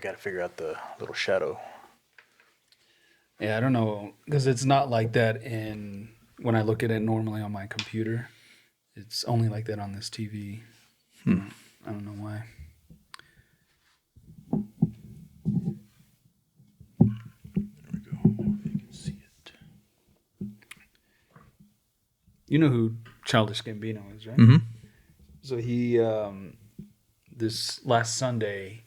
we got to figure out the little shadow. Yeah, I don't know, because it's not like that when I look at it normally on my computer. It's only like that on this TV. I don't know why. There we go. You can see it. You know who Childish Gambino is, right? Mm-hmm. So he, this last Sunday,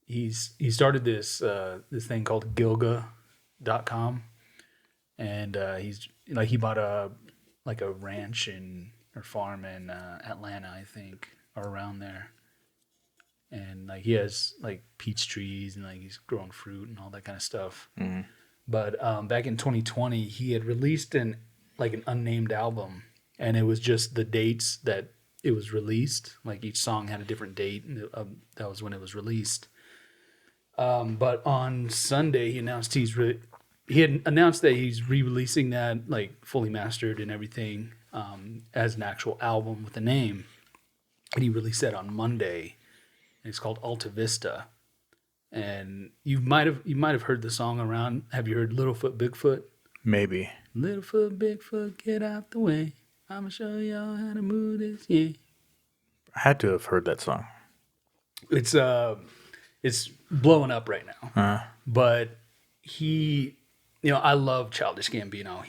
he started this thing called Gilga.com, and he bought a ranch or farm in Atlanta, I think, or around there, and like he has like peach trees and like he's growing fruit and all that kind of stuff. Mm-hmm. But back in 2020, he had released an unnamed album, and it was just the dates that it was released. Like each song had a different date, and that was when it was released. But on Sunday, he announced he had announced that he's re-releasing that like fully mastered and everything as an actual album with a name, and he released that on Monday. And it's called Altavista. And you might have heard the song around. Have you heard Littlefoot Bigfoot? Maybe. Littlefoot Bigfoot, get out the way. I'ma show y'all how to move this. Yeah, I had to have heard that song. it's blowing up right now. But I love Childish Gambino.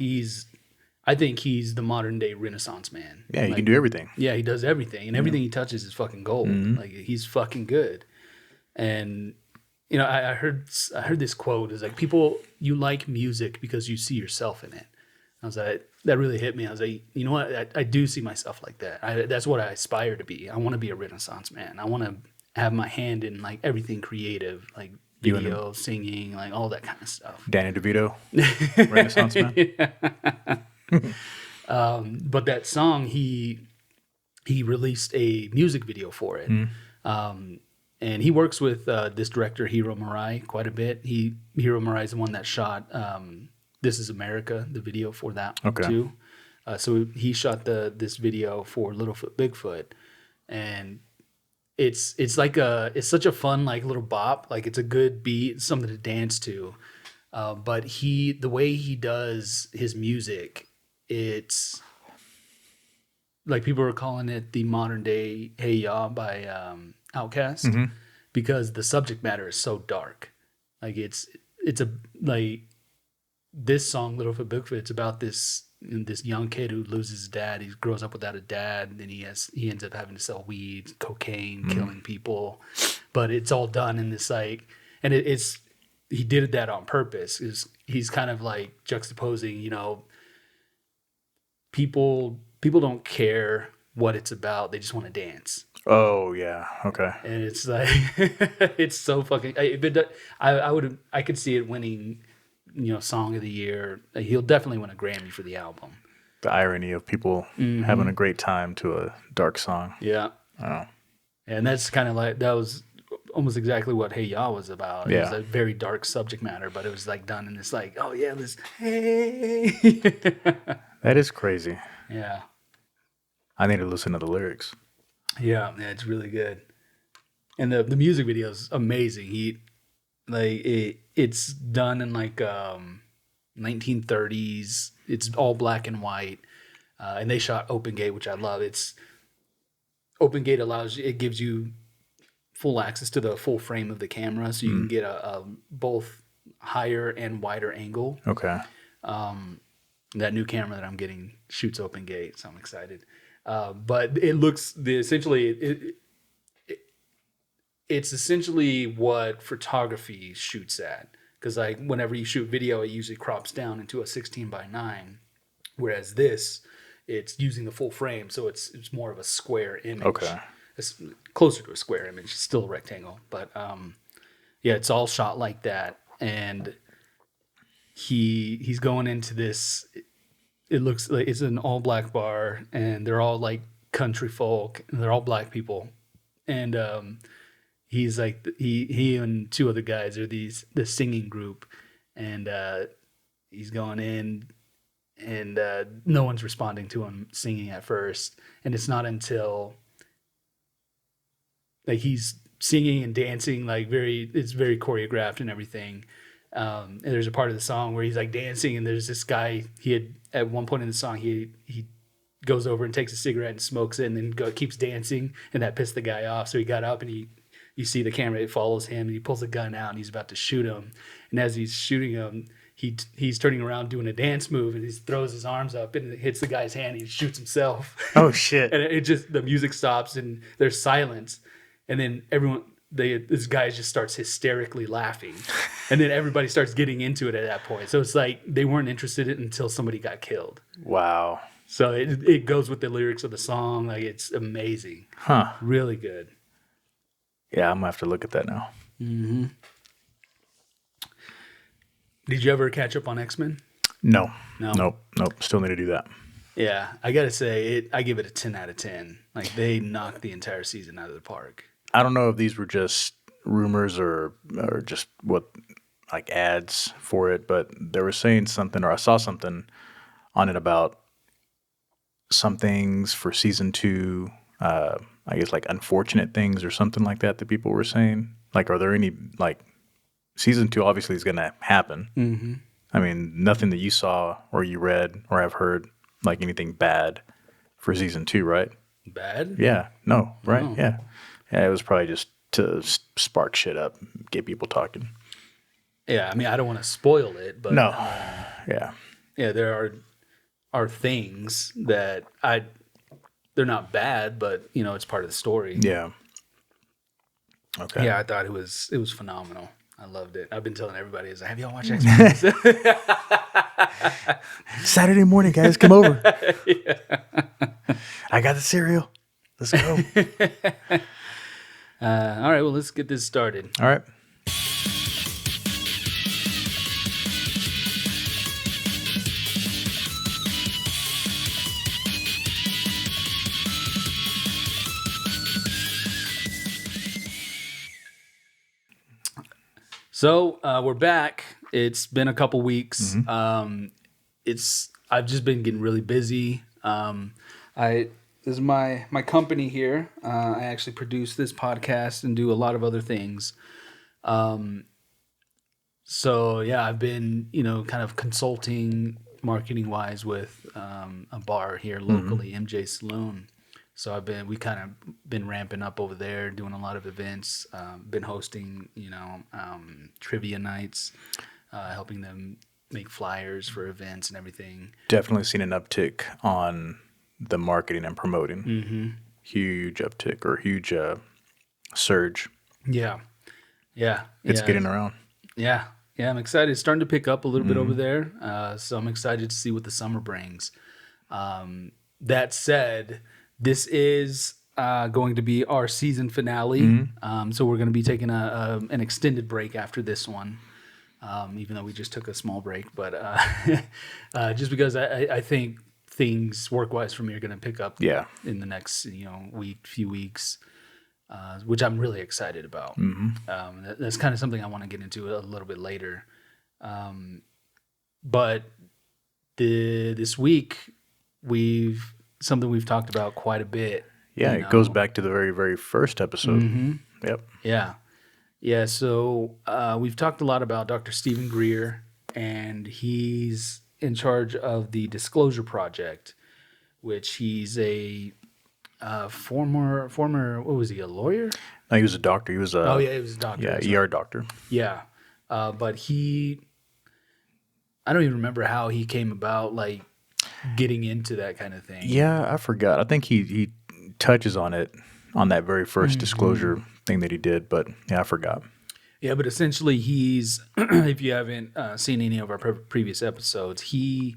I think he's the modern day Renaissance man. Yeah, he can do everything. Yeah, he does everything, and everything he touches is fucking gold. Mm-hmm. Like he's fucking good. And I heard this quote is like, people, you like music because you see yourself in it. I was like, that really hit me. I was like, you know what? I do see myself like that. That's what I aspire to be. I want to be a Renaissance man. I want to have my hand in like everything creative, like video, singing, like all that kind of stuff. Danny DeVito, Renaissance man. But that song, he released a music video for it. And he works with this director, Hiro Murai, quite a bit. Hiro Murai is the one that shot This Is America, the video for that too. So he shot this video for Littlefoot Bigfoot, and it's such a fun like little bop. Like it's a good beat, it's something to dance to. But the way he does his music, it's like people are calling it the modern day Hey Ya by Outkast, because the subject matter is so dark. Like it's like this song Littlefoot Bigfoot, it's about this young kid who loses his dad. He grows up without a dad, and then he ends up having to sell weed, cocaine, killing people. But it's all done in this like, and he did that on purpose. He's kind of like juxtaposing, people don't care what it's about, they just want to dance. Oh yeah, okay. And it's like it's so fucking. I could see it winning, song of the year. He'll definitely win a Grammy for the album. The irony of people having a great time to a dark song. Yeah. Oh. And that's kind of like, that was almost exactly what Hey Ya was about. Yeah. It was a very dark subject matter, but it was like done in this like, oh yeah, this hey. That is crazy. Yeah. I need to listen to the lyrics. Yeah, it's really good. And the music video is amazing. It's done in like 1930s. It's all black and white. And they shot open gate, which I love. Open gate gives you full access to the full frame of the camera, so you can get a both higher and wider angle. Okay. That new camera that I'm getting shoots open gate, so I'm excited. But it looks it's essentially what photography shoots at, because like whenever you shoot video, it usually crops down into a 16:9, whereas it's using the full frame, so it's more of a square image. Okay, it's closer to a square image. It's still a rectangle, but yeah, it's all shot like that, and he's going into this. It looks like it's an all black bar, and they're all like country folk, and they're all black people. And he's like, he and two other guys are this singing group, and he's going in, and no one's responding to him singing at first. And it's not until like he's singing and dancing, like it's very choreographed and everything. And there's a part of the song where he's like dancing, and there's this guy. He had at one point in the song he goes over and takes a cigarette and smokes it, and then keeps dancing, and that pissed the guy off. So he got up and you see the camera, it follows him, and he pulls a gun out and he's about to shoot him. And as he's shooting him, he's turning around doing a dance move, and he throws his arms up and it hits the guy's hand. And he shoots himself. Oh shit! And it just, the music stops and there's silence, and then this guy just starts hysterically laughing, and then everybody starts getting into it at that point. So it's like they weren't interested in it until somebody got killed. Wow. So it goes with the lyrics of the song. Like, it's amazing. Huh. Really good. Yeah, I'm gonna have to look at that now. Mm-hmm. Did you ever catch up on X-Men? No. No? Nope. Still need to do that. Yeah, I gotta say, I give it a 10 out of 10. Like, they knocked the entire season out of the park. I don't know if these were just rumors or just what, like, ads for it, but they were saying something, or I saw something on it about some things for season 2. I guess like unfortunate things or something like that people were saying. Like, are there any, like, season 2 obviously is going to happen. Mm-hmm. I mean, nothing that you saw or you read or have heard, like anything bad for season 2, right? Bad? Yeah. No. Right. No. Yeah. Yeah. It was probably just to spark shit up, get people talking. Yeah, I mean, I don't want to spoil it, but No. Yeah. Yeah, there are things that they're not bad, but you know, it's part of the story. Yeah. Okay. Yeah, I thought it was phenomenal. I loved it. I've been telling everybody, is have y'all watched X-Men? Saturday morning, guys, come over. Yeah. I got the cereal. Let's go. All right, well, let's get this started. All right. So we're back. It's been a couple weeks. Mm-hmm. I've just been getting really busy. This is my company here. I actually produce this podcast and do a lot of other things. So yeah, I've been kind of consulting marketing wise with a bar here locally, MJ Saloon. So we kind of been ramping up over there, doing a lot of events, been hosting, trivia nights, helping them make flyers for events and everything. Definitely seen an uptick on the marketing and promoting. Mm-hmm. Huge uptick or huge surge. Yeah. It's getting around. Yeah, I'm excited. It's starting to pick up a little bit over there. So I'm excited to see what the summer brings. That said, this is going to be our season finale. Mm-hmm. So we're going to be taking an extended break after this one, even though we just took a small break. But just because I think things work-wise for me are going to pick up in the next few weeks, which I'm really excited about. Mm-hmm. That's kind of something I want to get into a little bit later. But this week, something we've talked about quite a bit. Yeah, it goes back to the very, very first episode. Mm-hmm. Yep. Yeah. So we've talked a lot about Dr. Stephen Greer, and he's in charge of the Disclosure Project, which he's a former. What was he? A lawyer? No, he was a doctor. He was a. He was a doctor. Yeah, ER doctor. Yeah, but I don't even remember how he came about, like, getting into that kind of thing. Yeah, I forgot. I think he touches on it on that very first disclosure thing that he did, but yeah, I forgot. Yeah, but essentially he's, if you haven't seen any of our previous episodes, he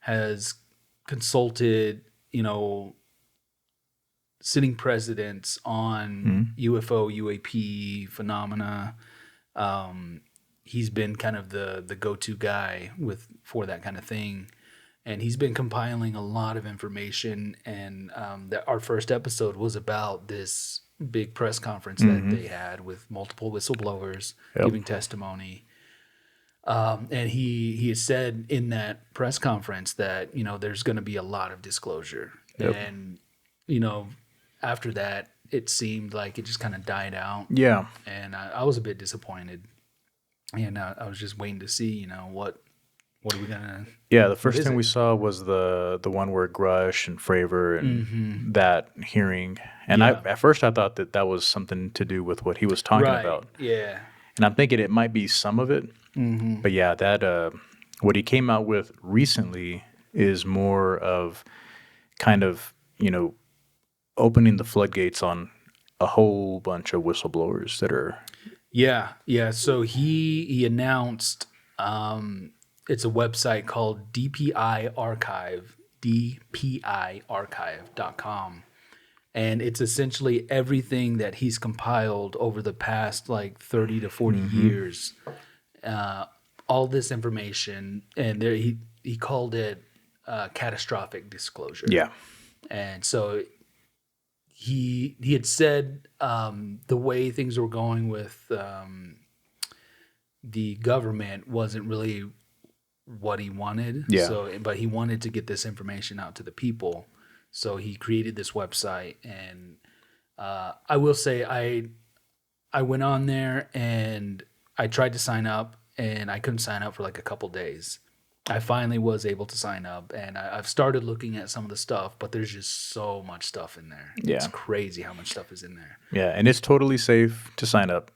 has consulted, sitting presidents on UFO, UAP phenomena. He's been kind of the go-to guy for that kind of thing. And he's been compiling a lot of information, and our first episode was about this big press conference that they had with multiple whistleblowers giving testimony. And he has said in that press conference that, there's going to be a lot of disclosure. Yep. And, after that, it seemed like it just kind of died out. Yeah. And I was a bit disappointed. And I was just waiting to see, what are we gonna? Yeah, the What first is thing we it? saw was the one where Grush and Fravor and that hearing. And I Yeah. at first I thought that that was something to do with what he was talking Right. about. Yeah. And I'm thinking it might be some of it. But yeah, that what he came out with recently is more of kind of, opening the floodgates on a whole bunch of whistleblowers that are Yeah. Yeah. So he announced it's a website called DPI Archive, dpiarchive.com. And it's essentially everything that he's compiled over the past like 30 to 40 years. All this information, and there he called it catastrophic disclosure. yeah. And so he had said the way things were going with the government wasn't really what he wanted. Yeah. So, but he wanted to get this information out to the people. So he created this website, and I will say I went on there and I tried to sign up, and I couldn't sign up for like a couple days. I finally was able to sign up, and I've started looking at some of the stuff, but there's just so much stuff in there. Yeah. It's crazy how much stuff is in there. Yeah, and it's totally safe to sign up.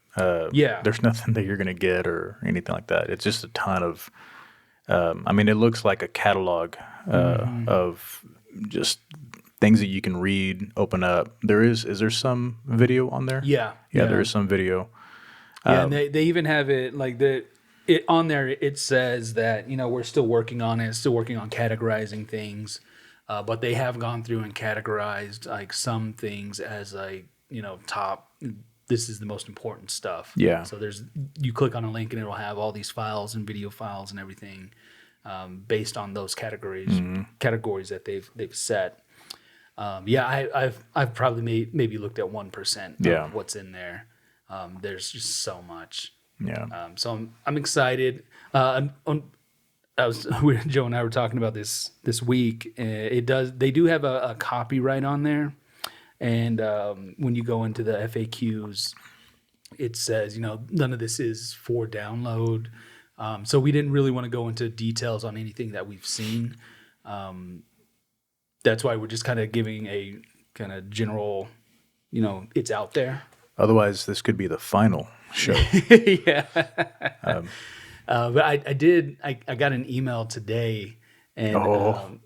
Yeah. There's nothing that you're going to get or anything like that. It's just a ton of, I mean, it looks like a catalog of just things that you can read, open up. Is there some video on there? Yeah. Yeah, there is some video. Yeah, and they even have it like it on there. It says that we're still working on it, still working on categorizing things, but they have gone through and categorized like some things as like top. This is the most important stuff. Yeah. So you click on a link and it'll have all these files and video files and everything based on those categories that they've set. I've probably maybe looked at 1% of what's in there. There's just so much. Yeah. So I'm excited. Joe and I were talking about this week. They do have a copyright on there, and when you go into the FAQs, it says none of this is for download. So we didn't really want to go into details on anything that we've seen. That's why we're just kind of giving a kind of general, it's out there. Otherwise, this could be the final show. Yeah. But I got an email today, and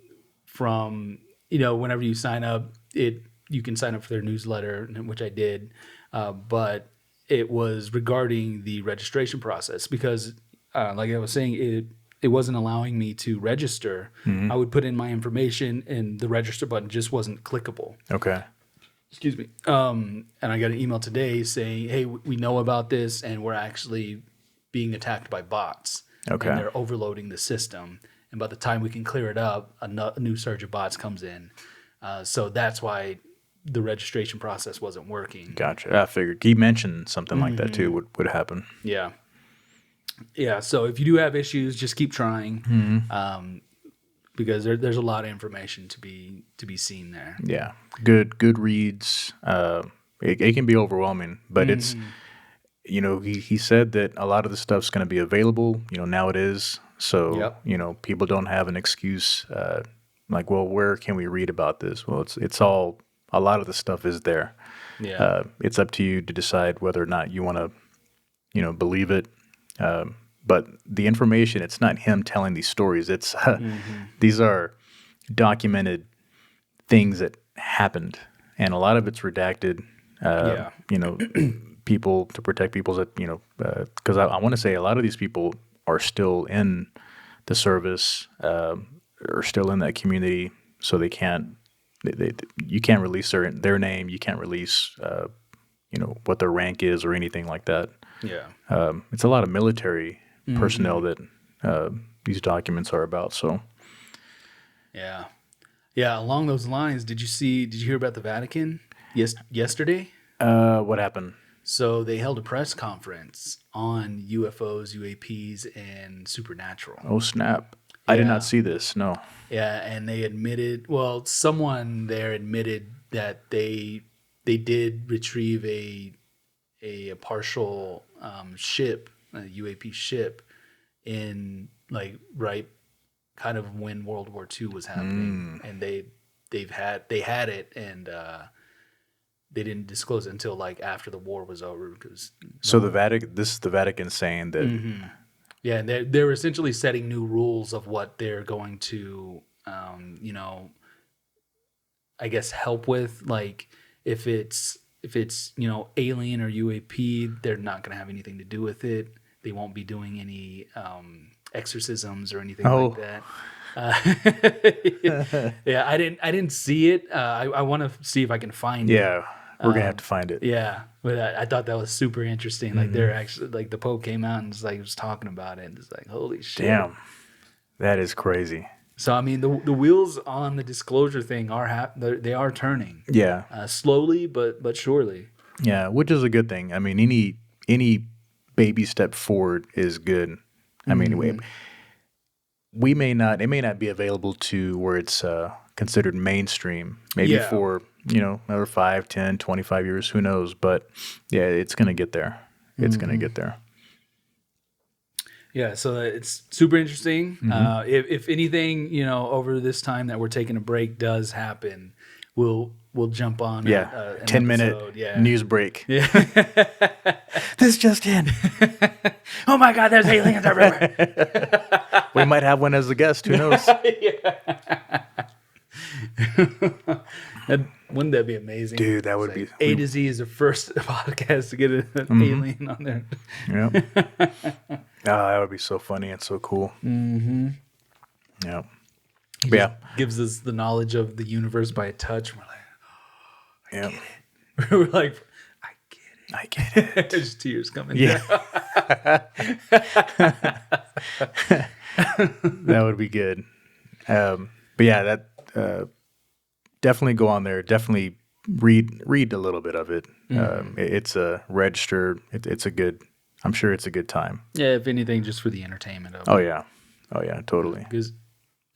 from whenever you sign up, you can sign up for their newsletter, which I did, but it was regarding the registration process because, like I was saying, it wasn't allowing me to register. I would put in my information, and the register button just wasn't clickable. Okay. Excuse me. And I got an email today saying, "Hey, we know about this, and we're actually being attacked by bots. Okay. And they're overloading the system. And by the time we can clear it up, a new surge of bots comes in. So that's why the registration process wasn't working." Gotcha. I figured he mentioned something like that too would happen. Yeah. Yeah. So if you do have issues, just keep trying. Because there's a lot of information to be seen there. Yeah, good reads. It can be overwhelming, but it's he said that a lot of the stuff's going to be available. Now it is. So people don't have an excuse. Like, well, where can we read about this? Well, it's all, a lot of the stuff is there. Yeah. It's up to you to decide whether or not you want to believe it. But the information, it's not him telling these stories. It's these are documented things that happened, and a lot of it's redacted. People to protect people's, because I want to say a lot of these people are still in the service, or still in that community, so they can't. You can't release their name. You can't release, what their rank is or anything like that. Yeah. It's a lot of military personnel that these documents are about. So, yeah. Along those lines, did you hear about the Vatican yesterday? What happened? So they held a press conference on UFOs, UAPs, and supernatural. Oh snap! I did not see this. No. Yeah, and they admitted. Well, someone there admitted that they they did retrieve a partial ship, a UAP ship, in like right kind of when World War II was happening, and they had it, and they didn't disclose it until like after the war was over. Because So the Vatican, this is the Vatican saying that. yeah, they're essentially setting new rules of what they're going to, I guess help with. Like if it's alien or UAP, they're not going to have anything to do with it. They won't be doing any exorcisms or anything like that. Yeah, I didn't see it. I want to see if I can find it. Yeah, we're gonna have to find it. Yeah, but I thought that was super interesting. Like they're actually like the Pope came out and was talking about it, and it's like holy shit. Damn, that is crazy. So I mean, the wheels on the disclosure thing they are turning. Yeah, Slowly but surely. yeah, which is a good thing. I mean, any baby step forward is good. I mean, it may not be available to where it's considered mainstream. Maybe for another 5, 10, 25 years, who knows? But yeah, it's gonna get there. It's gonna get there. Yeah, so it's super interesting. If anything, over this time that we're taking a break does happen, we'll jump on. Yeah, an 10-minute news break. Yeah. This just in. Oh my God, there's aliens everywhere. We might have one as a guest. Who knows? Wouldn't that be amazing? Dude, that would be. A to Z is the first podcast to get an alien on there. Yeah. That would be so funny and so cool. Yeah. Yeah. Gives us the knowledge of the universe by a touch. We're like, Yeah. we're like, I get it. There's tears coming. Yeah. That would be good. But yeah, that definitely go on there. Definitely read a little bit of it. It's a register. It's a good. I'm sure it's a good time. Yeah, if anything, just for the entertainment of it. Oh yeah, totally. Because,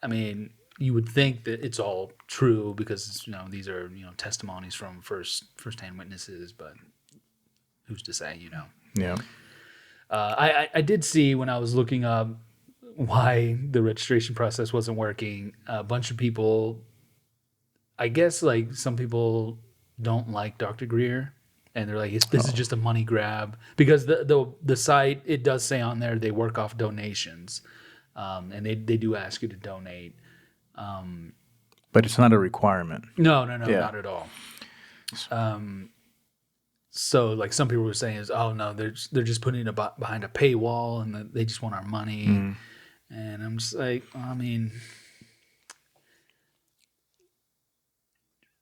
I mean, you would think that it's all true because these are testimonies from first-hand witnesses, but who's to say? Yeah. I did see when I was looking up why the registration process wasn't working. A bunch of people, I guess, like some people don't like Dr. Greer. And they're like, this is just a money grab because the site, it does say on there they work off donations, and they do ask you to donate. But it's not a requirement. No, not at all. So like some people were saying is, oh no, they're just putting it behind a paywall and they just want our money. And I'm just like, I mean,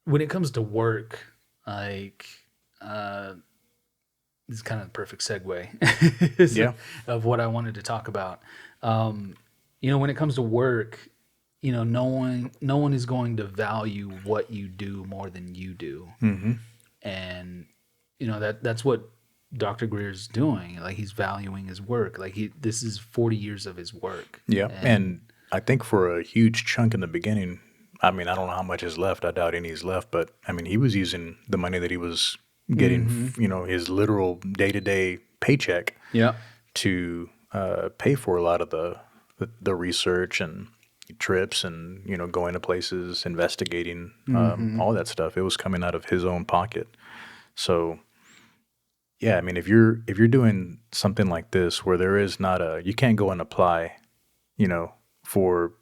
when it comes to work, like. This is kind of the perfect segue of what I wanted to talk about. When it comes to work, no one is going to value what you do more than you do. And that's what Dr. Greer's doing. Like he's valuing his work. Like this is 40 years of his work. Yeah. And I think for a huge chunk in the beginning, I mean, I don't know how much is left. I doubt any is left, but I mean, he was using the money that he was getting, his literal day-to-day paycheck to pay for a lot of the research and trips and, going to places, investigating, all that stuff. It was coming out of his own pocket. So, yeah, I mean, if you're doing something like this where there is not you can't go and apply, for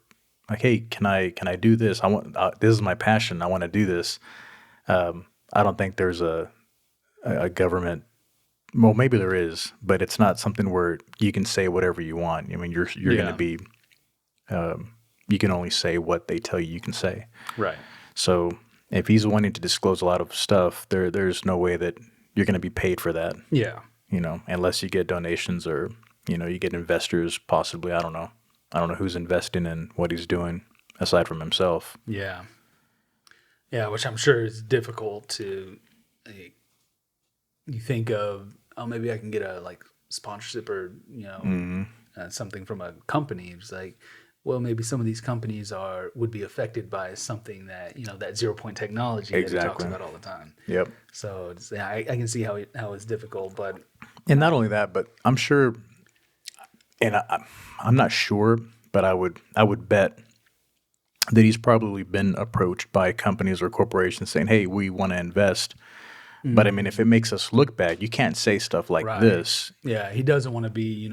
like, hey, can I do this? I want, this is my passion. I want to do this. I don't think there's a government, well, maybe there is, but it's not something where you can say whatever you want. I mean, you're going to be, you can only say what they tell you can say. Right. So if he's wanting to disclose a lot of stuff, there's no way that you're going to be paid for that. Yeah. Unless you get donations or, you get investors possibly. I don't know. I don't know who's investing in what he's doing aside from himself. Yeah. Yeah, which I'm sure is difficult to, you think of, oh, maybe I can get a sponsorship or something from a company. It's like, well, maybe some of these companies would be affected by something that, that 0 point technology that he talks Exactly. about all the time. Yep. So I can see how it's difficult, but And not only that, but I'm sure, and I'm not sure, but I would bet that he's probably been approached by companies or corporations saying, "Hey, we want to invest." But I mean, if it makes us look bad, you can't say stuff like right. this. Yeah, he doesn't want to be,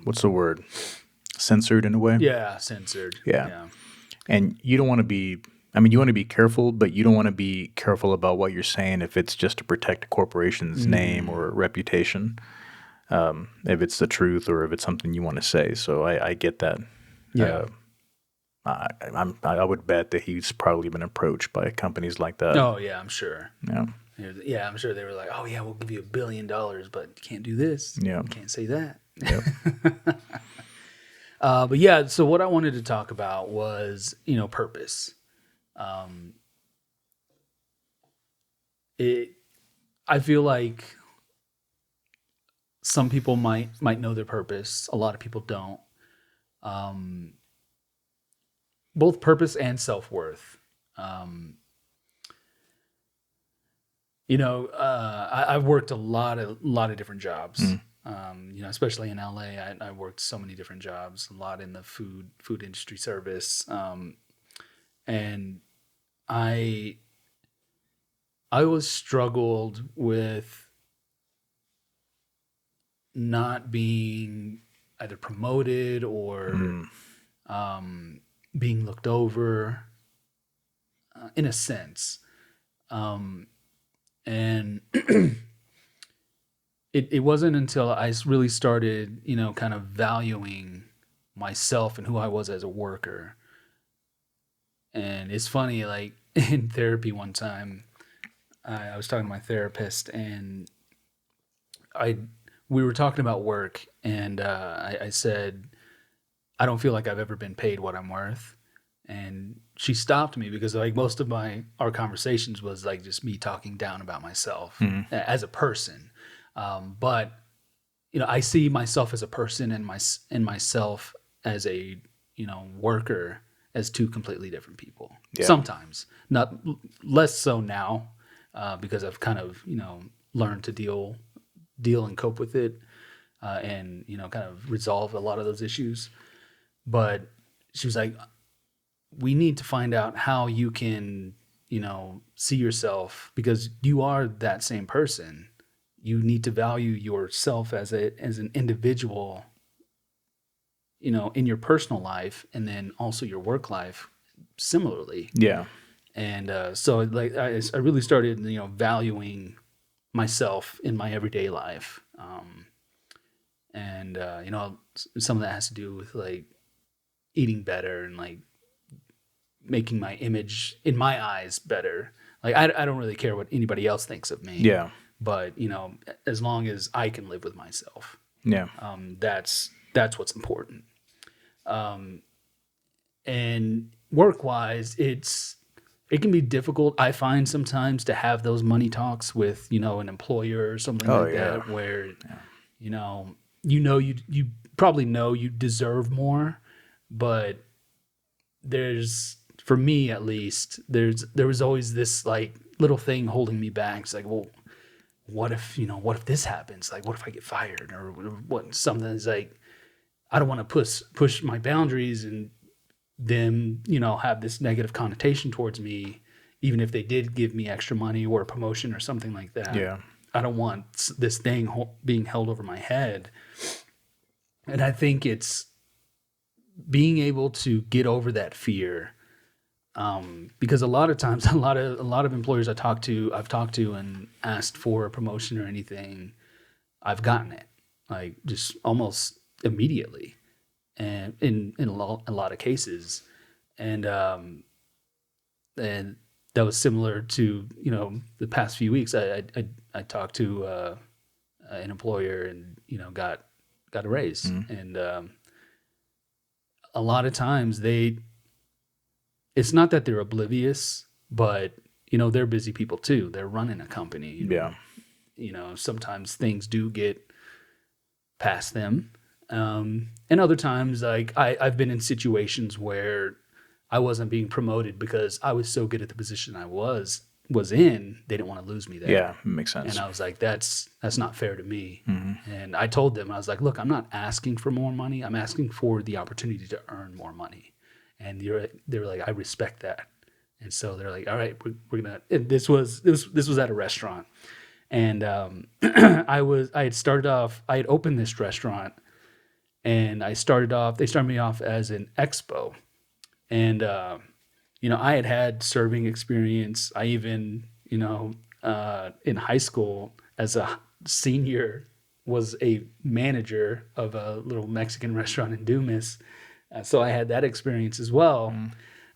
What's the word? Censored in a way. yeah, censored. Yeah. Yeah. And you don't want to be. I mean, you want to be careful, but you don't want to be careful about what you're saying if it's just to protect a corporation's name or reputation. If it's the truth or if it's something you want to say. So I get that. Yeah. I would bet that he's probably been approached by companies like that. Oh, yeah, I'm sure. Yeah. Yeah, I'm sure they were like, oh, yeah, we'll give you $1 billion, but you can't do this. Yeah. You can't say that. Yep. But yeah, so what I wanted to talk about was, purpose. I feel like some people might know their purpose. A lot of people don't. Both purpose and self-worth. I've worked a lot of different jobs. Especially in LA, I worked so many different jobs, a lot in the food industry service. And I always struggled with not being either promoted or being looked over, in a sense. And it wasn't until I really started, kind of valuing myself and who I was as a worker. And it's funny, like in therapy one time, I was talking to my therapist, and we were talking about work, and I said, I don't feel like I've ever been paid what I'm worth. And she stopped me because like most of our conversations was like just me talking down about myself as a person. But I see myself as a person and myself as a, worker as two completely different people. Yeah. Sometimes, not less so now, because I've kind of, learned to deal and cope with it, and, kind of resolve a lot of those issues. But she was like, we need to find out how you can, see yourself, because you are that same person. You need to value yourself as an individual, in your personal life, and then also your work life similarly. Yeah. And so like I really started, valuing myself in my everyday life. And some of that has to do with like eating better and like making my image in my eyes better. Like I don't really care what anybody else thinks of me. Yeah. But as long as I can live with myself, Yeah. that's what's important. And work-wise, it can be difficult, I find, sometimes to have those money talks with an employer or something that, where you probably know you deserve more, but for me at least, there was always this like little thing holding me back. It's like, well, what if this happens? Like, what if I get fired, or what? Something is like, I don't want to push my boundaries and them, have this negative connotation towards me, even if they did give me extra money or a promotion or something like that. Yeah. I don't want this thing being held over my head. And I think it's being able to get over that fear. Because a lot of times, a lot of employers I've talked to and asked for a promotion or anything, I've gotten it, like just almost immediately, and in a lot of cases, and that was similar to the past few weeks. I talked to an employer and got a raise, and a lot of times it's not that they're oblivious, but they're busy people too. They're running a company. Yeah. Sometimes things do get past them, And other times, like I've been in situations where I wasn't being promoted because I was so good at the position I was in. They didn't want to lose me there. Yeah, makes And sense. I was like, that's not fair to me. And I told them, I was like, look, I'm not asking for more money. I'm asking for the opportunity to earn more money. And they were like, I respect that. And so they're like, all right, we're gonna. And this was at a restaurant, and I had opened this restaurant, and they started me off as an expo, and I had serving experience. I even in high school as a senior was a manager of a little Mexican restaurant in Dumas, so I had that experience as well.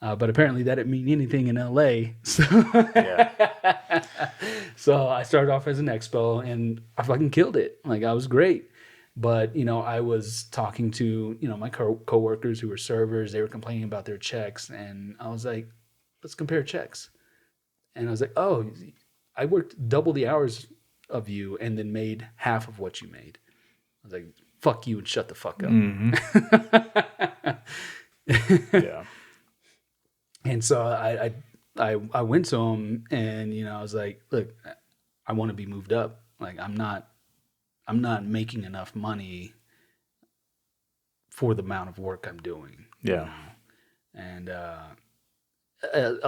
But apparently that didn't mean anything in LA. So, Yeah. so I started off as an expo and I fucking killed it. Like I was great. But, I was talking to, my coworkers who were servers. They were complaining about their checks. And I was like, let's compare checks. And I was like, oh, I worked double the hours of you and then made half of what you made. I was like, fuck you and shut the fuck up. Yeah. And so I went to him and, I was like, look, I want to be moved up. Like I'm not making enough money for the amount of work I'm doing. Yeah. And a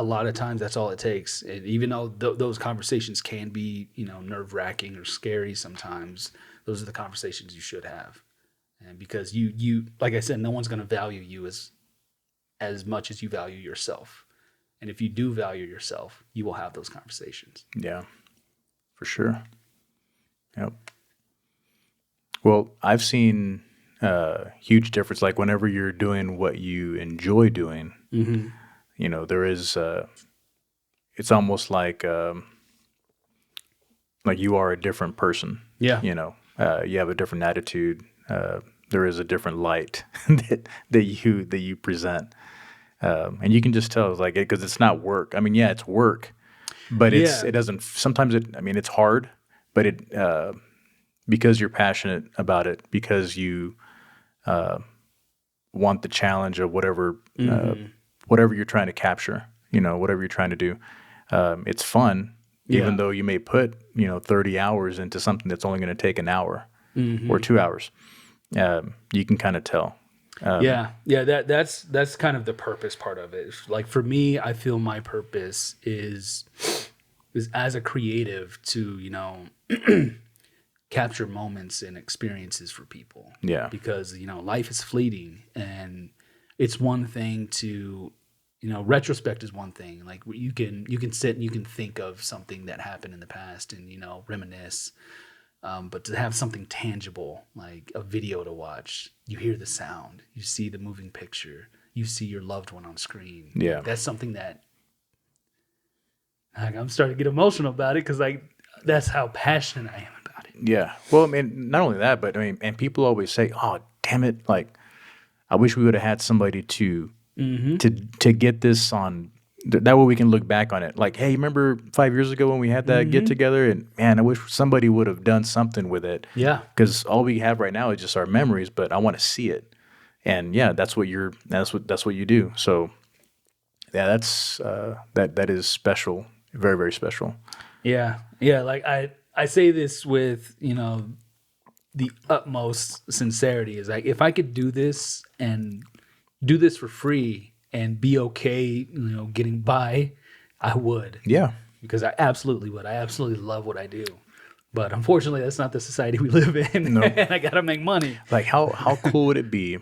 lot of times that's all it takes. And even though those conversations can be, nerve wracking or scary sometimes, those are the conversations you should have. And because you like I said, no one's going to value you as much as you value yourself. And if you do value yourself, you will have those conversations. Yeah, for sure. Yep. Well, I've seen huge difference. Like whenever you're doing what you enjoy doing, there is, it's almost like you are a different person. Yeah. You have a different attitude. There is a different light that you present. And you can just tell, like, because it's not work. I mean, yeah, it's work, but it doesn't. Sometimes it's hard, but because you're passionate about it, because you want the challenge of whatever you're trying to capture, whatever you're trying to do, it's fun. Even though you may put 30 hours into something that's only going to take an hour or 2 hours, you can kind of tell. That's kind of the purpose part of it. Like for me, I feel my purpose is as a creative to capture moments and experiences for people. Yeah. Because life is fleeting, and it's one thing to retrospect is one thing. Like you can sit and you can think of something that happened in the past and reminisce. But to have something tangible, like a video to watch, you hear the sound, you see the moving picture, you see your loved one on screen. Yeah. That's something that I'm starting to get emotional about it because that's how passionate I am about it. Yeah. Well, I mean, not only that, but I mean, and people always say, "Oh, damn it! Like, I wish we would have had somebody to get this on." That way we can look back on it. Like, hey, remember 5 years ago when we had that get together? And man, I wish somebody would have done something with it. Yeah. Because all we have right now is just our memories, but I want to see it. And yeah, that's what you do. So yeah, that is special. Very, very special. Yeah. Yeah. Like I say this with, the utmost sincerity is like, if I could do this and do this for free and be okay, getting by, I would. Yeah. Because I absolutely would. I absolutely love what I do. But unfortunately, that's not the society we live in. No. And I got to make money. Like how cool would it be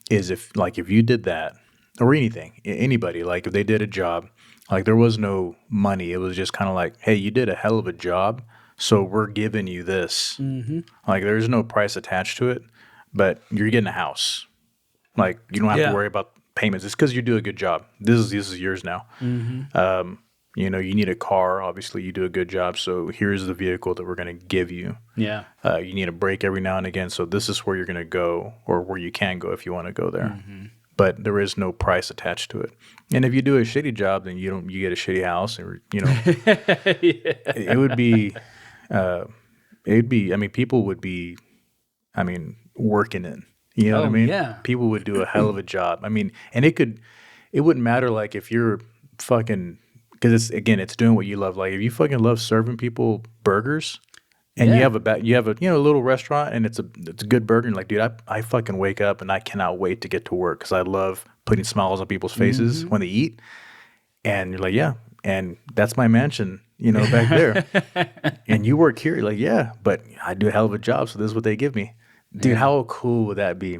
is if you did that or anybody, like if they did a job, like there was no money. It was just kind of like, hey, you did a hell of a job, so we're giving you this. Like there's no price attached to it, but you're getting a house. Like you don't have to worry about payments. It's because you do a good job. This is yours now. You need a car. Obviously, you do a good job. So here's the vehicle that we're going to give you. Yeah. You need a break every now and again. So this is where you're going to go, or where you can go if you want to go there. But there is no price attached to it. And if you do a shitty job, then you get a shitty house, or it would be. I mean, people would be. I mean, working it You know what I Oh mean? yeah. People would do a hell of a job. I mean, and it wouldn't matter like if you're fucking, because it's doing what you love. Like if you fucking love serving people burgers, and Yeah. you have a little restaurant and it's a good burger, and like, dude, I fucking wake up and I cannot wait to get to work because I love putting smiles on people's faces when they eat. And you're like, yeah, and that's my mansion, back there. And you work here, you're like, yeah, but I do a hell of a job, so this is what they give me. Dude, Yeah. how cool would that be?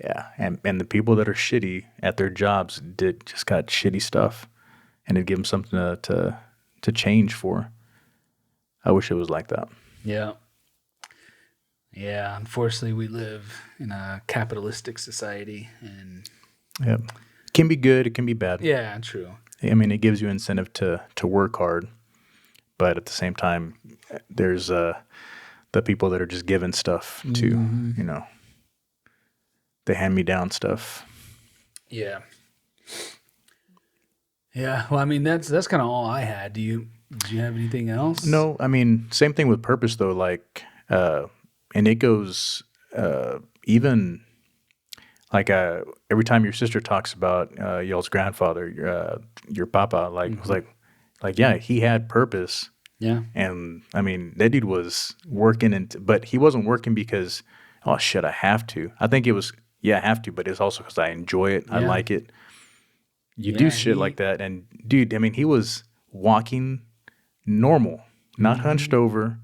Yeah, and the people that are shitty at their jobs just got shitty stuff, and it'd give them something to change for. I wish it was like that. Yeah. Yeah. Unfortunately, we live in a capitalistic society, and Yep. It can be good, it can be bad. yeah, true. I mean, it gives you incentive to work hard, but at the same time, there's the people that are just given stuff to, the hand-me-down stuff. Yeah. Yeah. Well, I mean, that's kind of all I had. Did you have anything else? No, I mean, same thing with purpose though. Like, and it goes even like every time your sister talks about y'all's grandfather, your papa, like was like yeah, he had purpose. Yeah. And I mean, that dude was working, but he wasn't working because, oh shit, I have to. I think it was, yeah, I have to, but it's also because I enjoy it. I Yeah. like it. You Yeah, do shit like that. And dude, I mean, he was walking normal, not hunched over,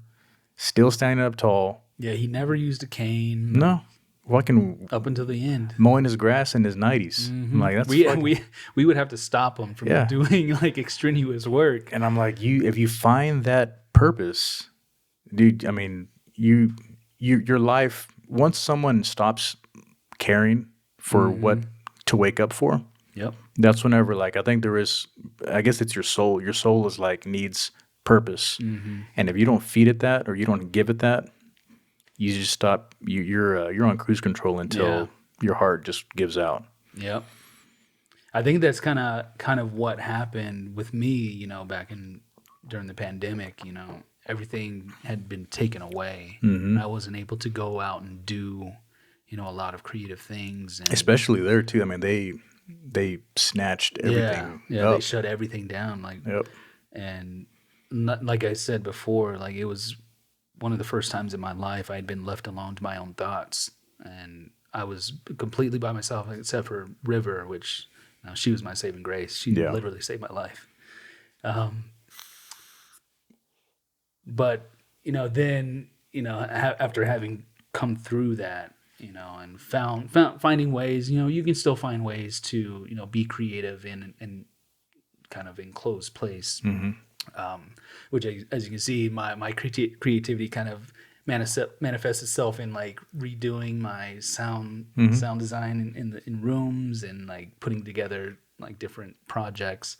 still standing up tall. Yeah. He never used a cane. No, walking, Up until the end. mowing his grass in his 90s. I'm like, that's fucking, We would have to stop him from Yeah. doing like extraneous work. and I'm like, if you find that purpose, dude, I mean, your life, once someone stops caring for what to wake up for, Yep. that's whenever, like, I think there is, I guess it's your soul. Your soul is like needs purpose. And if you don't feed it that, or you don't give it that, you just stop, you're on cruise control until Yeah. your heart just gives out. Yep. I think that's kind of what happened with me, back during the pandemic, everything had been taken away. And I wasn't able to go out and do, a lot of creative things. And Especially there too. I mean, they snatched everything yeah, up. they shut everything down. Like, Yep. and like I said before, like it was one of the first times in my life I had been left alone to my own thoughts, and I was completely by myself, except for River, which she was my saving grace. She Yeah. literally saved my life. But then after having come through that, and finding ways, you can still find ways to be creative in kind of enclosed place. Which, as you can see, my creativity kind of manifests itself in like redoing my sound design in rooms, and like putting together like different projects.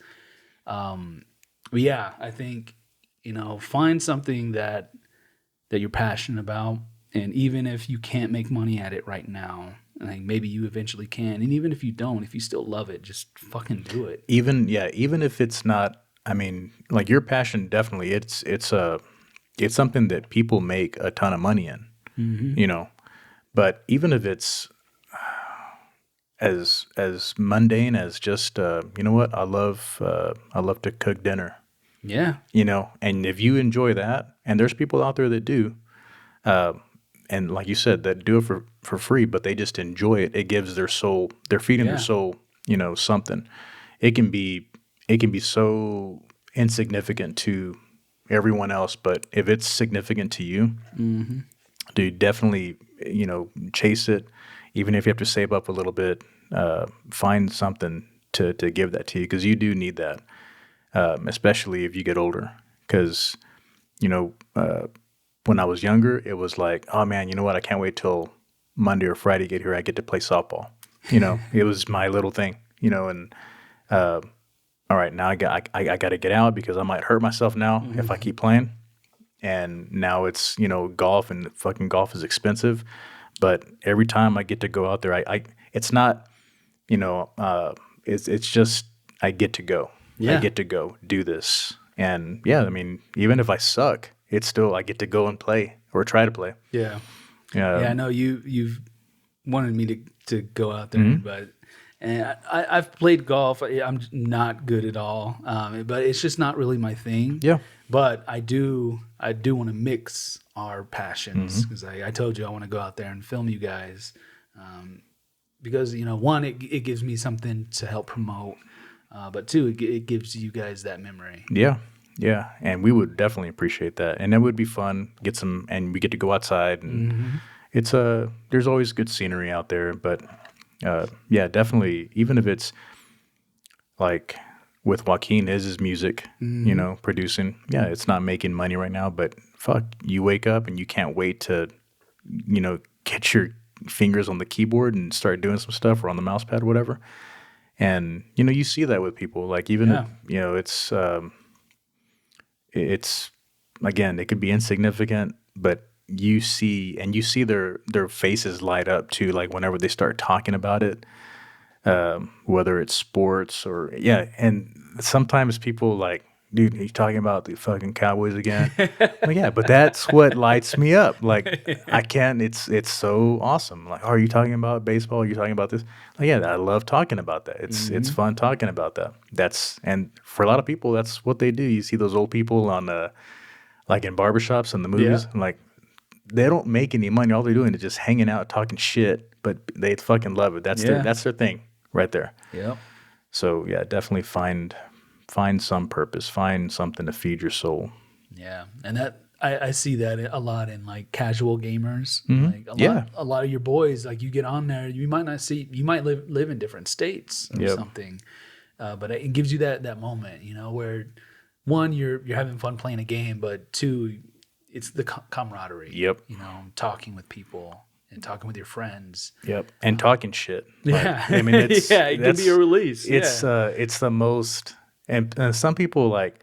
But yeah, I think find something that you're passionate about, and even if you can't make money at it right now, like maybe you eventually can, and even if you don't, if you still love it, just fucking do it. Even if it's not, I mean, like your passion, definitely, it's something that people make a ton of money in, but even if it's as mundane as just, you know what, I love to cook dinner, Yeah. and if you enjoy that, and there's people out there that do, and like you said, that do it for free, but they just enjoy it. It gives their soul, they're feeding their soul, something. It can be so insignificant to everyone else, but if it's significant to you, dude, definitely, chase it. Even if you have to save up a little bit, find something to give that to you, because you do need that, especially if you get older. Because, when I was younger, it was like, oh man, you know what? I can't wait till Monday or Friday to get here. I get to play softball. It was my little thing, and all right, now I got to get out because I might hurt myself now if I keep playing. And now it's, golf, and fucking golf is expensive. But every time I get to go out there, it's not, it's just, I get to go. Yeah. I get to go do this. And yeah, I mean, even if I suck, it's still, I get to go and play or try to play. Yeah. Yeah. Yeah, I know you've wanted me to go out there, but and I've played golf. I'm not good at all, but it's just not really my thing. Yeah. But I do want to mix our passions because I told you I want to go out there and film you guys, because one it gives me something to help promote, but two it gives you guys that memory. Yeah. Yeah. And we would definitely appreciate that. And it would be fun. And we get to go outside and there's always good scenery out there, but yeah, definitely. Even if it's like with Joaquin, his music, producing. Yeah, it's not making money right now, but fuck, you wake up and you can't wait to, get your fingers on the keyboard and start doing some stuff or on the mouse pad or whatever. And you see that with people. Like even it's again, it could be insignificant, but you see their faces light up too, like whenever they start talking about it, whether it's sports or and sometimes people like, dude, are you talking about the fucking Cowboys again? Like, yeah, but that's what lights me up. Like I can't, it's so awesome. Like, oh, are you talking about baseball? Are you talking about this? Like, yeah, I love talking about that. It's fun talking about that. And for a lot of people, that's what they do. You see those old people on like in barbershops and the movies, and like they don't make any money. All they're doing is just hanging out, talking shit, but they fucking love it. That's their thing right there. Yep. So yeah, definitely find some purpose, find something to feed your soul. Yeah, and that I see that a lot in like casual gamers. Mm-hmm. Like a lot of your boys, like you get on there, you might not see, you might live in different states or something, but it gives you that moment, where one you're having fun playing a game, but two, it's the camaraderie. Yep. Talking with people and talking with your friends. Yep. And talking shit. Yeah. Like, I mean, it can be a release. It's the most, and some people like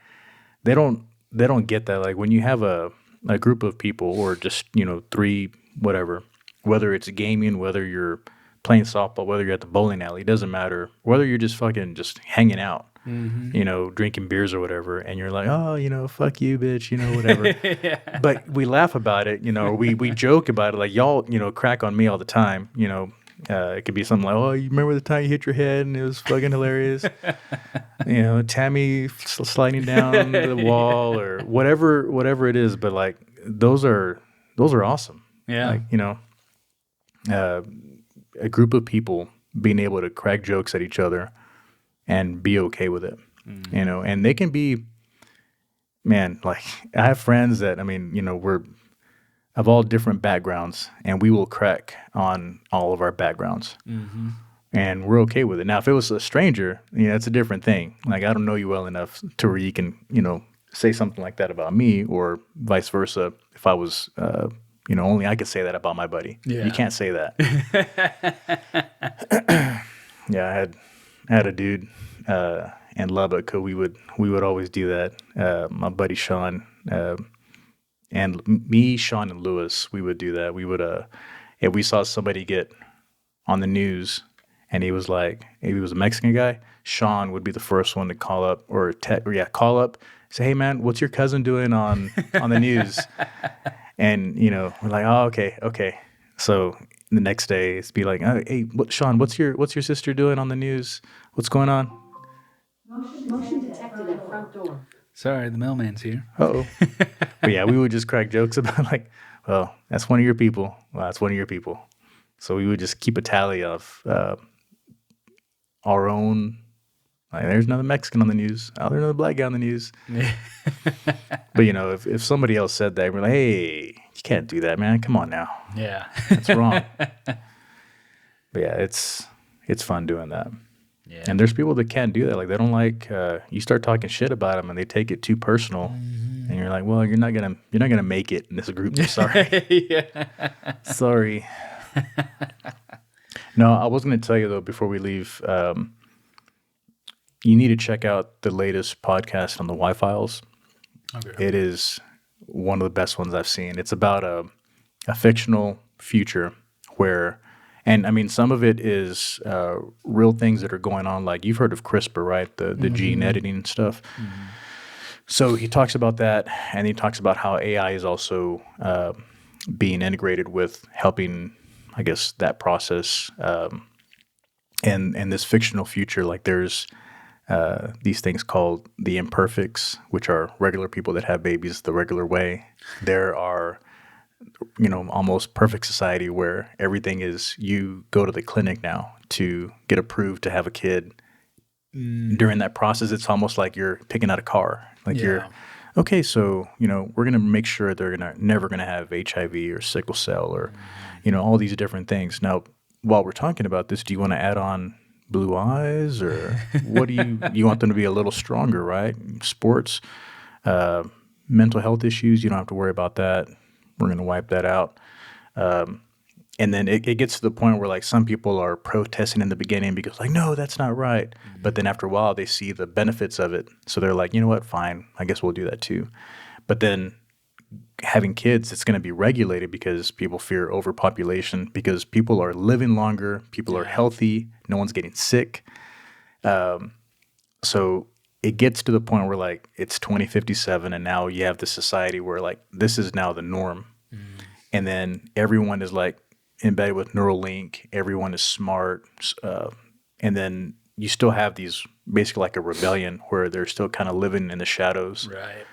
they don't get that. Like when you have a group of people or just three whatever, whether it's gaming, whether you're playing softball, whether you're at the bowling alley, it doesn't matter. Whether you're just fucking just hanging out. Drinking beers or whatever, and you're like, oh, fuck you, bitch, whatever. Yeah. But we laugh about it, or we joke about it. Like y'all, crack on me all the time. It could be something like, oh, you remember the time you hit your head and it was fucking hilarious. Tammy sliding down the wall or whatever it is. But like those are awesome. Yeah. Like a group of people being able to crack jokes at each other and be okay with it, and they can be, man, like I have friends that, I mean, we're of all different backgrounds and we will crack on all of our backgrounds and we're okay with it. Now, if it was a stranger, it's a different thing. Like, I don't know you well enough to where you can, say something like that about me or vice versa. If I was, only I could say that about my buddy. Yeah. You can't say that. Yeah. I had a dude in Lubbock who we would always do that. My buddy Sean and me, Sean and Lewis, we would do that. We would if we saw somebody get on the news and he was a Mexican guy, Sean would be the first one to call up call up, say, hey man, what's your cousin doing on the news? And we're like, oh, okay. So the next day it's be like, oh, hey, Sean, what's your sister doing on the news? What's going on? Motion detected at front door. Sorry, the mailman's here. Uh-oh. But yeah, we would just crack jokes about like, well, that's one of your people. Well, that's one of your people. So we would just keep a tally of our own. Like, there's another Mexican on the news. Oh, there's another black guy on the news. But if somebody else said that, we're like, hey, you can't do that, man. Come on now. Yeah. That's wrong. But yeah, it's fun doing that. Yeah. And there's people that can't do that. Like they don't like you start talking shit about them and they take it too personal. And you're like, well, you're not gonna make it in this group. I'm sorry. Yeah. Sorry. No, I was gonna tell you though before we leave. You need to check out the latest podcast on the Y-Files. Okay. It is one of the best ones I've seen. It's about a fictional future where, and I mean, some of it is real things that are going on. Like you've heard of CRISPR, right? The gene editing and stuff. Mm-hmm. So he talks about that, and he talks about how AI is also being integrated with helping I guess, that process. And this fictional future, like there's these things called the imperfects, which are regular people that have babies the regular way. There are, almost perfect society where everything is you go to the clinic now to get approved to have a kid. During that process, it's almost like you're picking out a car. Like you're, okay, so, we're going to make sure they're never going to have HIV or sickle cell or, all these different things. Now, while we're talking about this, do you want to add on blue eyes or what do you want them to be a little stronger, right? Sports, mental health issues, you don't have to worry about that. We're going to wipe that out. And then it gets to the point where like some people are protesting in the beginning because like, no, that's not right. But then after a while they see the benefits of it. So they're like, you know what, fine, I guess we'll do that too. But then having kids, it's going to be regulated because people fear overpopulation, because people are living longer, people are healthy, no one's getting sick. So it gets to the point where like it's 2057 and now you have this society where like this is now the norm. And then everyone is like embedded with Neuralink, everyone is smart. And then you still have these basically like a rebellion where they're still kind of living in the shadows. Right.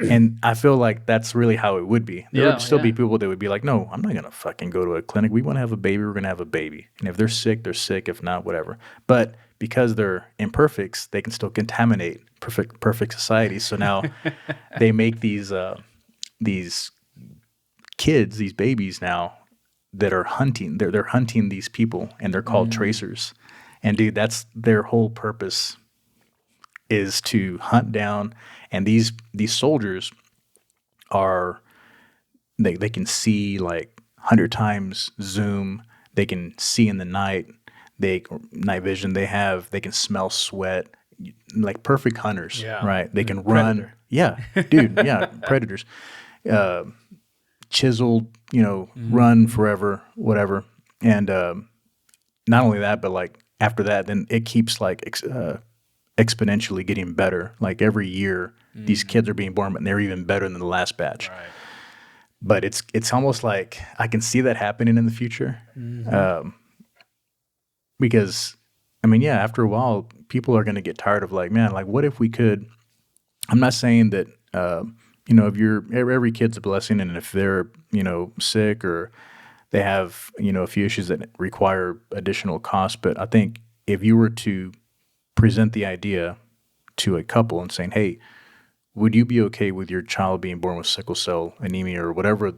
And I feel like that's really how it would be. There would still be people that would be like, no, I'm not going to fucking go to a clinic. We want to have a baby. We're going to have a baby. And if they're sick, they're sick. If not, whatever. But because they're imperfects, they can still contaminate perfect society. So now they make these kids, these babies now that are hunting. They're hunting these people, and they're called tracers. And dude, that's their whole purpose, is to hunt down. And these soldiers are they can see like 100 times zoom. They can see in the night. Night vision. They can smell sweat. Like perfect hunters, right? They can run. Predator. Yeah, dude. Yeah, predators. Chiseled, run forever, whatever. And not only that, but like after that, then it keeps like exponentially getting better. Like every year, these kids are being born, but they're even better than the last batch. Right. But it's almost like I can see that happening in the future, because I mean, yeah, after a while, people are going to get tired of like, man, like what if we could? I'm not saying that if every kid's a blessing, and if they're sick or they have a few issues that require additional cost, but I think if you were to present the idea to a couple and saying, hey, would you be okay with your child being born with sickle cell anemia or whatever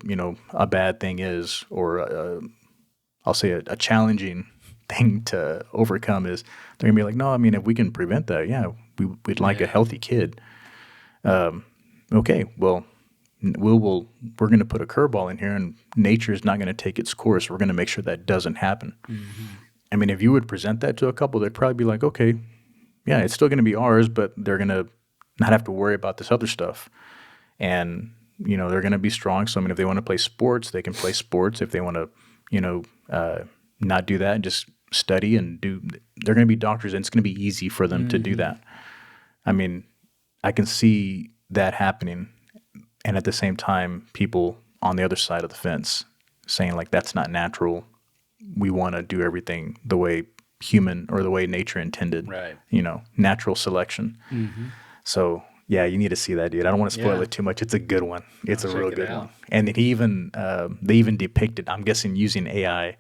a bad thing is, or I'll say a challenging thing to overcome, is they're gonna be like, no, I mean, if we can prevent that, yeah, we'd like a healthy kid. Okay, well, we're going to put a curveball in here, and nature is not going to take its course. We're going to make sure that doesn't happen. I mean, if you would present that to a couple, they'd probably be like, okay, yeah, it's still going to be ours, but they're going to not have to worry about this other stuff. And, they're going to be strong. So, I mean, if they want to play sports, they can play sports. If they want to, not do that and just study and they're going to be doctors, and it's going to be easy for them to do that. I mean, I can see that happening. And at the same time, people on the other side of the fence saying like, that's not natural. We want to do everything the way human or the way nature intended, Right. Natural selection. So yeah, you need to see that, dude. I don't want to spoil it too much. It's a good one. It's a real good one. And they even depicted, I'm guessing using AI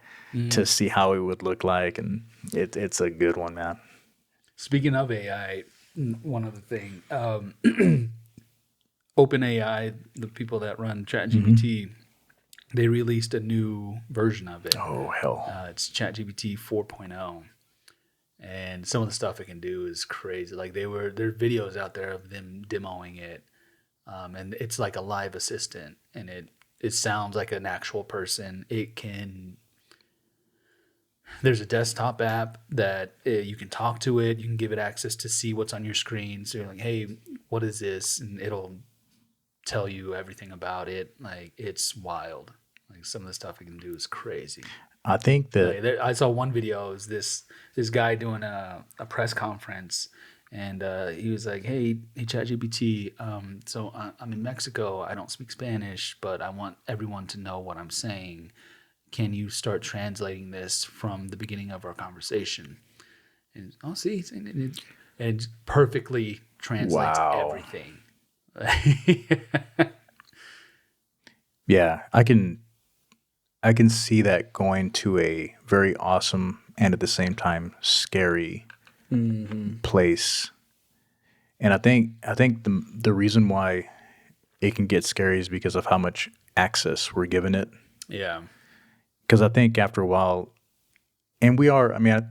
to see how it would look like. And it's a good one, man. Speaking of AI, one other thing, OpenAI, the people that run ChatGPT, they released a new version of it. Oh, hell. It's ChatGPT 4.0. And some of the stuff it can do is crazy. Like there are videos out there of them demoing it. And it's like a live assistant, and it sounds like an actual person. There's a desktop app that you can talk to it. You can give it access to see what's on your screen. So you're like, hey, what is this? And it'll tell you everything about it. Like, it's wild. Like, some of the stuff it can do is crazy. I think that I saw one video. It was this guy doing a press conference, and he was like, hey ChatGPT, so I'm in Mexico. I don't speak Spanish, but I want everyone to know what I'm saying. can you start translating this from the beginning of our conversation? And see, it perfectly translates Wow. everything. Yeah, I can see that going to a very awesome and at the same time scary place. And I think the reason why it can get scary is because of how much access we're given it. Yeah. Because I think after a while, and we are, I mean,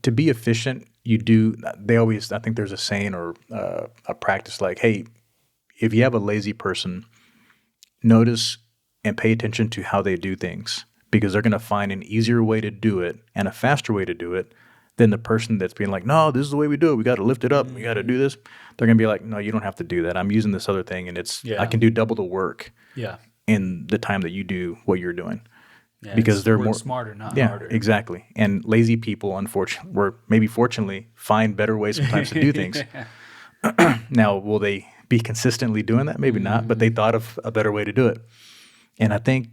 to be efficient, you do. They always, I think there's a saying or a practice like, hey, if you have a lazy person, notice and pay attention to how they do things because they're going to find an easier way to do it and a faster way to do it than the person that's being like, no, this is the way we do it. We got to lift it up. We got to do this. They're going to be like, no, you don't have to do that. I'm using this other thing and I can do double the work Yeah. in the time that you do what you're doing. Yeah, Because they're more smarter, not yeah, harder. exactly. And lazy people, unfortunately, or maybe fortunately, find better ways sometimes to do things. Now, will they be consistently doing that? Maybe not, but they thought of a better way to do it. And I think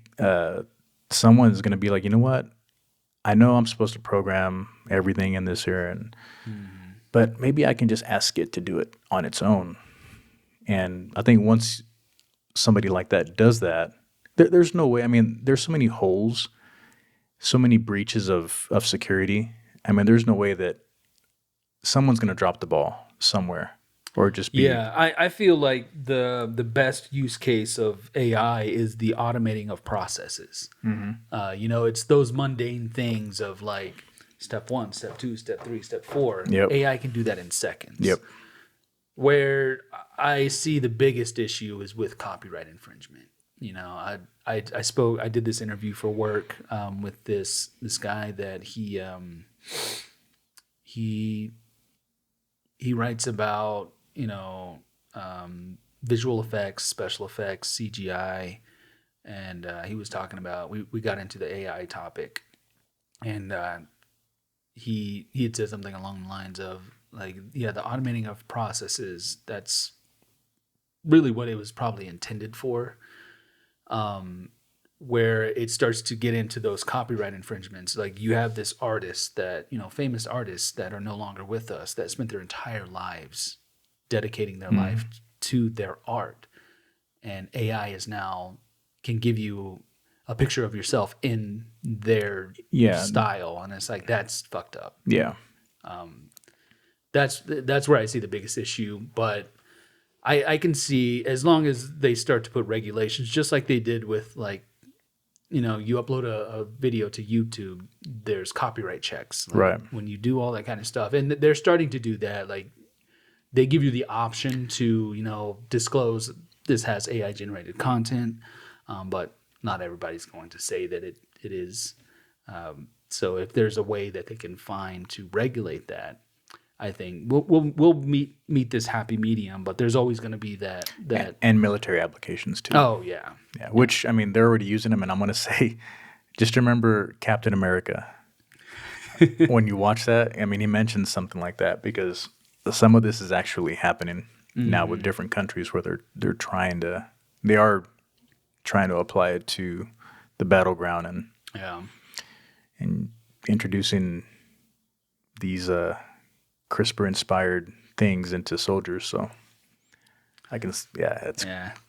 someone's going to be like, you know what? I know I'm supposed to program everything in this here, but maybe I can just ask it to do it on its own. And I think once somebody like that does that, there's no way. I mean, there's so many holes, so many breaches of security. I mean, there's no way that someone's going to drop the ball somewhere or just be. Yeah, I feel like the best use case of AI is the automating of processes. It's those mundane things of like step 1, step 2, step 3, step 4. Yep. AI can do that in seconds. Yep. Where I see the biggest issue is with copyright infringement. I did this interview for work with this guy that he writes about visual effects, special effects, CGI, and he was talking about we got into the AI topic, and he had said something along the lines of like, yeah, the automating of processes, that's really what it was probably intended for. Where it starts to get into those copyright infringements. Like you have this artist that, famous artists that are no longer with us that spent their entire lives dedicating their life to their art. And AI is now can give you a picture of yourself in their style. And it's like, that's fucked up. Yeah. That's where I see the biggest issue. But I can see, as long as they start to put regulations, just like they did with like, you upload a video to YouTube, there's copyright checks. Like Right. when you do all that kind of stuff. And they're starting to do that. Like they give you the option to, disclose this has AI generated content. But not everybody's going to say that it is. So if there's a way that they can find to regulate that, I think we'll meet this happy medium, but there's always going to be that and military applications too. Oh yeah. Yeah, which I mean, they're already using them, and I'm going to say, just remember Captain America. When you watch that, I mean, he mentions something like that because some of this is actually happening now with different countries where they are trying to apply it to the battleground and introducing these CRISPR inspired things into soldiers. So it's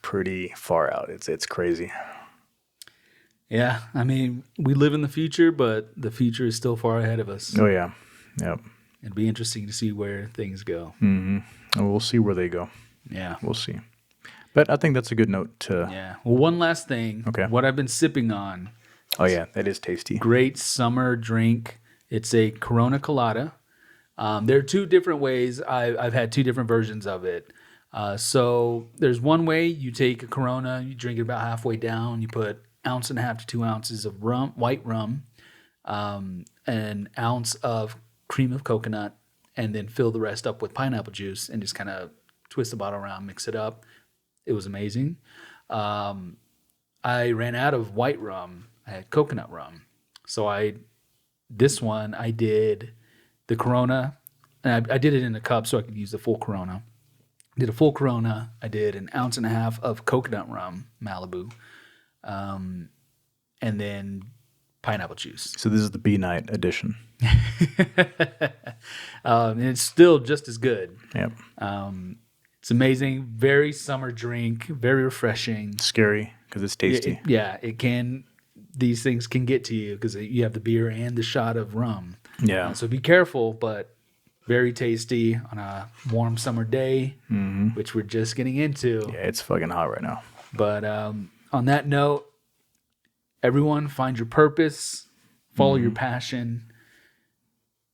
pretty far out. It's crazy. Yeah, I mean, we live in the future, but the future is still far ahead of us. Oh yeah, yep. It'd be interesting to see where things go. And we'll see where they go. Yeah, we'll see. But I think that's a good note to. Yeah. Well, one last thing. Okay. What I've been sipping on. Oh yeah, that is tasty. Great summer drink. It's a Corona Colada. There are two different ways. I've had two different versions of it. So there's one way you take a Corona, you drink it about halfway down, you put 1.5 to 2 ounces of rum, white rum, an ounce of cream of coconut, and then fill the rest up with pineapple juice and just kind of twist the bottle around, mix it up. It was amazing. I ran out of white rum. I had coconut rum. So I did the Corona, and I did it in a cup so I could use the full Corona. Did a full Corona. I did 1.5 ounces of coconut rum, Malibu, and then pineapple juice. So this is the B night edition. And it's still just as good. Yep. It's amazing. Very summer drink. Very refreshing. Scary because it's tasty. It can. These things can get to you because you have the beer and the shot of rum. Yeah. So be careful, but very tasty on a warm summer day, which we're just getting into. Yeah, it's fucking hot right now. But on that note, everyone find your purpose, follow your passion,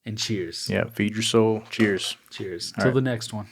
and cheers. Yeah, feed your soul. Cheers. Cheers. All Till right. the next one.